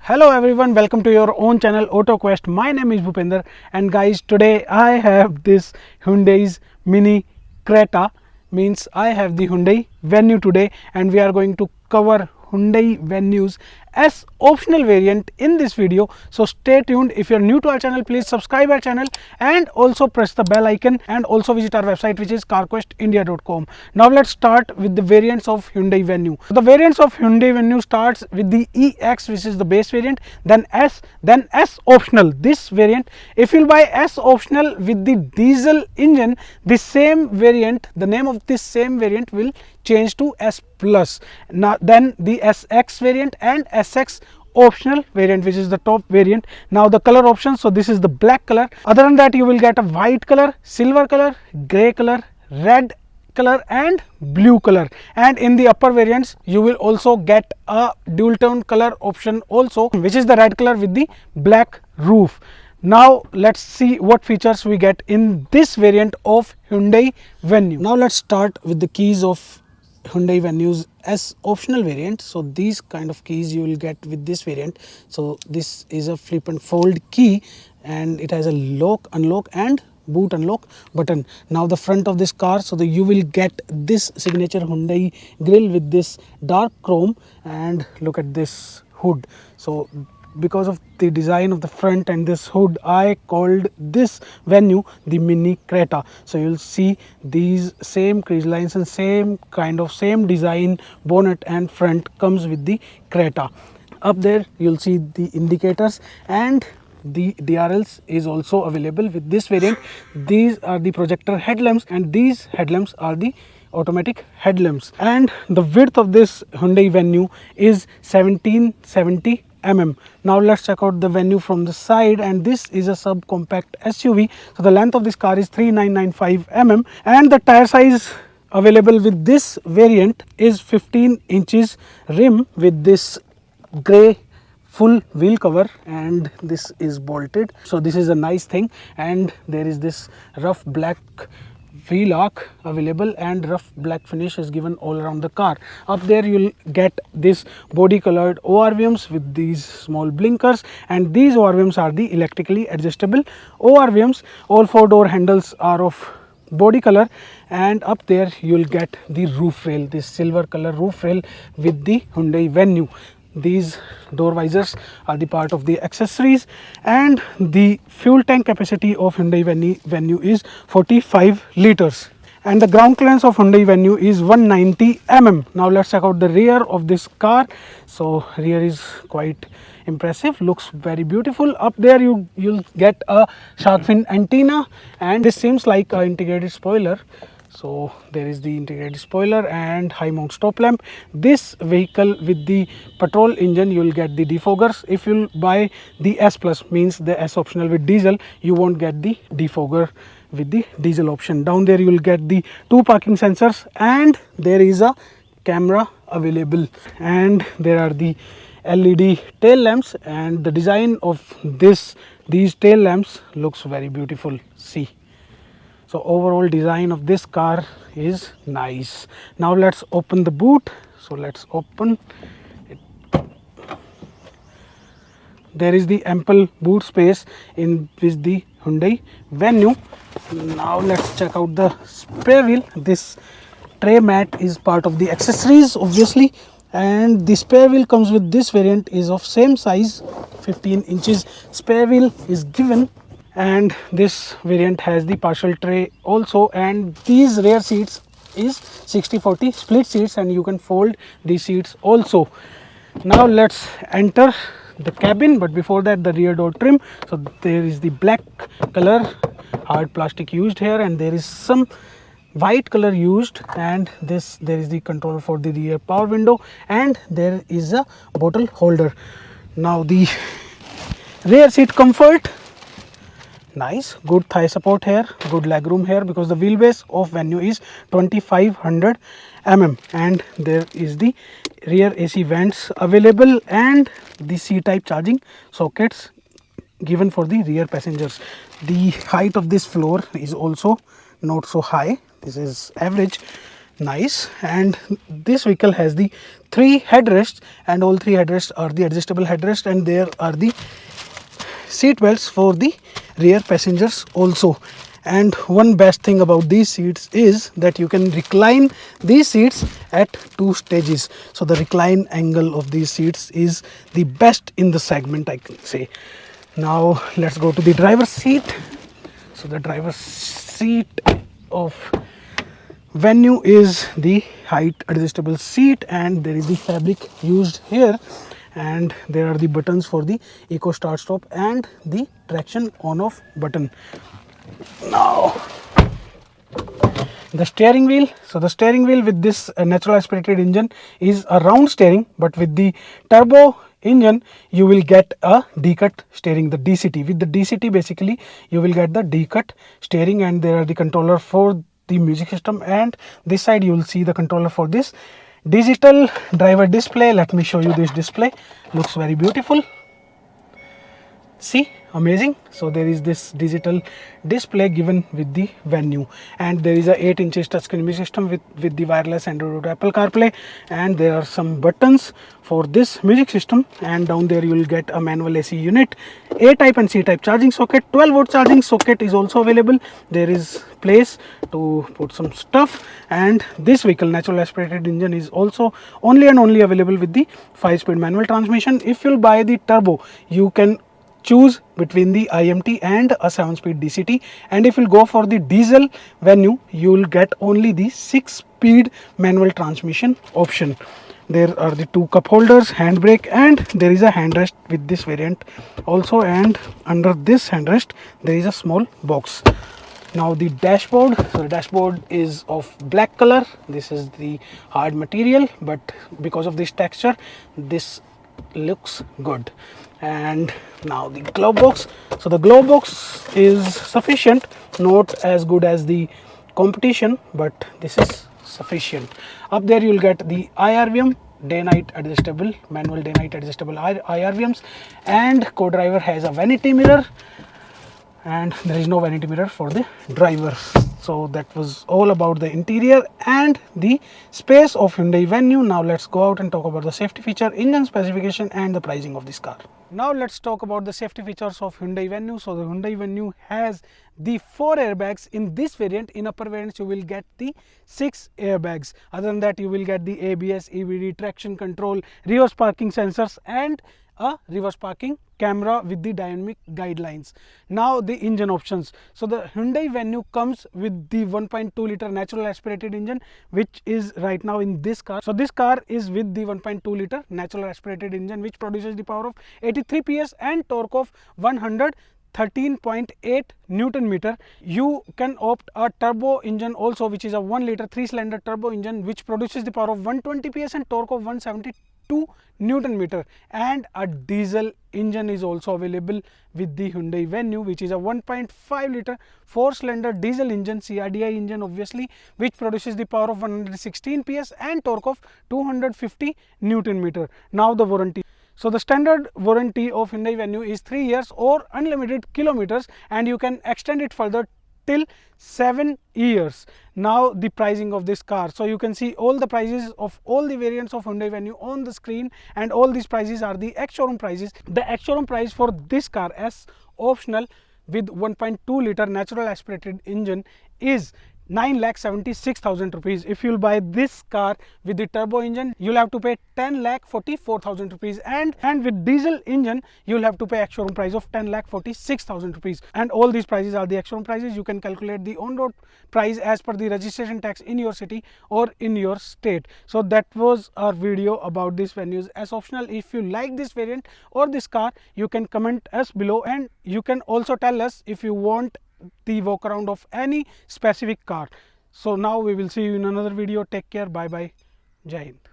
Hello everyone, welcome to your own channel AutoQuest. My name is Bhupender and guys, today I have this Hyundai's Mini Creta, means I have the Hyundai Venue today, and we are going to cover Hyundai Venue's as optional variant in this video. So stay tuned. If you're new to our channel, please subscribe our channel and also press the bell icon, and also visit our website, which is carquestindia.com. Now let's start with the variants of Hyundai Venue. The variants of Hyundai Venue starts with the EX, which is the base variant, then S, then S optional. This variant, if you'll buy S optional with the diesel engine, the same variant, the name of this same variant will change to S plus. Now then the SX variant and SX optional variant, which is the top variant. Now the color options, so this is the black color. Other than that, you will get a white color, silver color, gray color, red color and blue color, and in the upper variants you will also get a dual tone color option also, which is the red color with the black roof. Now let's see what features we get in this variant of Hyundai Venue. Now let's start with the keys of Hyundai Venue's S optional variant. So these kind of keys you will get with this variant. So this is a flip and fold key, and it has a lock, unlock and boot unlock button. Now the front of this car, so you will get this signature Hyundai grille with this dark chrome, and look at this hood. So because of the design of the front and this hood, I called this Venue the Mini Creta. So you'll see these same crease lines and same design bonnet and front comes with the Creta. Up there you'll see the indicators, and the DRLs is also available with this variant. These are the projector headlamps, and these headlamps are the automatic headlamps. And the width of this Hyundai Venue is 1770 mm. Now let's check out the Venue from the side, and this is a subcompact SUV. So the length of this car is 3995 mm, and the tire size available with this variant is 15 inches rim with this grey full wheel cover, and this is bolted. So this is a nice thing, and there is this rough black wheel arc available, and rough black finish is given all around the car. Up there you'll get this body colored ORVMs with these small blinkers, and these ORVMs are the electrically adjustable ORVMs. All four door handles are of body color, and up there you'll get the roof rail, this silver color roof rail with the Hyundai Venue. These door visors are the part of the accessories, and the fuel tank capacity of Hyundai Venue is 45 liters, and the ground clearance of Hyundai Venue is 190 mm. Now let's check out the rear of this car. So rear is quite impressive, looks very beautiful. Up there you'll get a shark fin antenna, and this seems like an integrated spoiler. So there is the integrated spoiler and high mount stop lamp. This vehicle with the petrol engine, you will get the defoggers. If you buy the S plus, means the S optional with diesel, you won't get the defogger with the diesel option. Down there you will get the 2 parking sensors, and there is a camera available, and there are the LED tail lamps, and the design of these tail lamps looks very beautiful. See, so overall design of this car is nice. Now let's open the boot. So let's open it. There is the ample boot space in with the Hyundai Venue. Now let's check out the spare wheel. This tray mat is part of the accessories obviously, and the spare wheel comes with this variant is of same size, 15 inches spare wheel is given. And this variant has the partial tray also, and these rear seats is 60/40 split seats, and you can fold these seats also. Now let's enter the cabin, but before that the rear door trim. So there is the black color hard plastic used here, and there is some white color used, and there is the control for the rear power window, and there is a bottle holder. Now the rear seat comfort, nice, good thigh support here, good leg room here, because the wheelbase of Venue is 2500 mm, and there is the rear AC vents available, and the C-type charging sockets given for the rear passengers. The height of this floor is also not so high, this is average. Nice. And this vehicle has the 3 headrests, and all 3 headrests are the adjustable headrest, and there are the seat belts for the rear passengers also. And one best thing about these seats is that you can recline these seats at 2 stages. So the recline angle of these seats is the best in the segment, I can say. Now let's go to the driver's seat. So the driver's seat of Venue is the height adjustable seat, and there is the fabric used here, and there are the buttons for the eco start stop and the traction on off button. Now the steering wheel. So the steering wheel with this natural aspirated engine is a round steering, but with the turbo engine you will get a D-cut steering, the DCT. With the DCT basically you will get the D-cut steering, and there are the controller for the music system, and this side you will see the controller for this digital driver display. Let me show you this display. Looks very beautiful. See, amazing. So there is this digital display given with the Venue, and there is a 8 inches touchscreen music system with the wireless Android Auto, Apple CarPlay, and there are some buttons for this music system, and down there you will get a manual AC unit, A type and C type charging socket. 12 volt charging socket is also available. There is place to put some stuff, and this vehicle natural aspirated engine is also only and only available with the 5-speed manual transmission. If you'll buy the turbo, you can choose between the IMT and a 7-speed DCT, and if you go for the diesel Venue, you will get only the 6-speed manual transmission option. There are the 2 cup holders, handbrake, and there is a handrest with this variant also, and under this handrest there is a small box. Now the dashboard. So the dashboard is of black color. This is the hard material, but because of this texture this looks good. And now the glove box. So the glove box is sufficient, not as good as the competition, but this is sufficient. Up there you will get the IRVM, day night adjustable, manual day night adjustable IRVMs, and co-driver has a vanity mirror, and there is no vanity mirror for the driver. So that was all about the interior and the space of Hyundai Venue. Now let's go out and talk about the safety feature, engine specification, and the pricing of this car. Now let's talk about the safety features of Hyundai Venue. So the Hyundai Venue has the 4 airbags in this variant. In upper variants you will get the 6 airbags. Other than that you will get the ABS, EBD, traction control, reverse parking sensors, and a reverse parking camera with the dynamic guidelines. Now the engine options. So the Hyundai Venue comes with the 1.2 liter natural aspirated engine, which is right now in this car. So this car is with the 1.2 liter natural aspirated engine, which produces the power of 83 PS and torque of 113.8 Newton meter. You can opt a turbo engine also, which is a 1 liter 3-cylinder turbo engine, which produces the power of 120 PS and torque of 172 Newton meter, and a diesel engine is also available with the Hyundai Venue, which is a 1.5 liter 4-cylinder diesel engine, CRDI engine obviously, which produces the power of 116 PS and torque of 250 Newton meter. Now the warranty. So the standard warranty of Hyundai Venue is 3 years or unlimited kilometers, and you can extend it further till 7 years. Now the pricing of this car. So you can see all the prices of all the variants of Hyundai Venue on the screen, and all these prices are the ex-showroom prices. The ex-showroom price for this car as optional with 1.2 liter natural aspirated engine is 9,76,000 rupees. If you'll buy this car with the turbo engine, you'll have to pay 10,44,000 rupees, and with diesel engine you'll have to pay ex-showroom price of 10,46,000 rupees. And all these prices are the ex-showroom prices. You can calculate the on-road price as per the registration tax in your city or in your state. So that was our video about this Venues as optional. If you like this variant or this car, you can comment us below, and you can also tell us if you want the walk around of any specific car. So now we will see you in another video. Take care. Bye bye. Jai Hind.